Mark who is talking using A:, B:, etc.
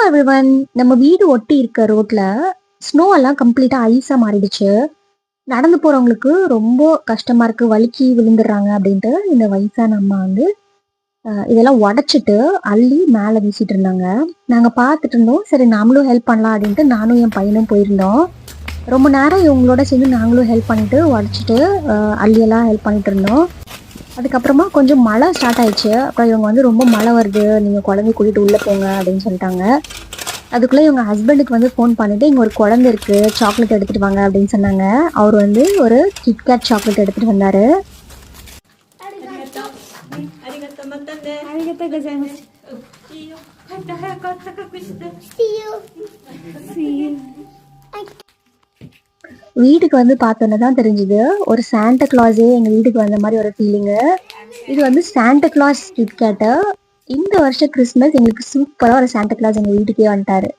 A: Everyone. நம்ம வீடு ஒட்டி இருக்க ரோட்ல ஸ்னோ எல்லாம் கம்ப்ளீட்டா ஐஸா மாறிடுச்சு. நடந்து போறவங்களுக்கு ரொம்ப கஷ்டமா இருக்கு. வழுக்கி விழுந்துடுறாங்க அப்படின்ட்டு இந்த வயசான அம்மா வந்து இதெல்லாம் உடைச்சிட்டு அள்ளி மேல வீசிட்டு இருந்தாங்க. நாங்க பார்த்துட்டு இருந்தோம். சரி நாமளும் ஹெல்ப் பண்ணலாம் அப்படின்ட்டு நானும் என் பையனும் போயிருந்தோம். ரொம்ப நேரம் இவங்களோட சேர்ந்து நாங்களும் ஹெல்ப் பண்ணிட்டு உடைச்சிட்டு அள்ளியெல்லாம் ஹெல்ப் பண்ணிட்டு இருந்தோம். அதுக்கப்புறமா கொஞ்சம் மழை ஸ்டார்ட் ஆயிடுச்சு. அப்புறம் இவங்க வந்து ரொம்ப மழை வருது, நீங்க குழந்தைய கூட்டிட்டு உள்ள போங்க அப்படின்னு சொல்லிட்டாங்க. அதுக்குள்ள இவங்க ஹஸ்பண்டுக்கு வந்து ஃபோன் பண்ணிட்டு இங்க ஒரு குழந்தை இருக்கு, சாக்லேட் எடுத்துட்டு வாங்க அப்படின்னு சொன்னாங்க. அவர் வந்து ஒரு கிட்கேட் சாக்லேட் எடுத்துட்டு வந்தாரு. வீட்டுக்கு வந்து பார்த்தோன்னே தான் தெரிஞ்சுது, ஒரு சாண்டா கிளாஸே எங்க வீட்டுக்கு வந்த மாதிரி ஒரு ஃபீலிங்கு. இது வந்து சாண்டா கிளாஸ் கிட்கேட்டு. இந்த வருஷம் கிறிஸ்மஸ் எங்களுக்கு சூப்பரா ஒரு சாண்டா கிளாஸ் எங்க வீட்டுக்கே வந்துட்டாரு.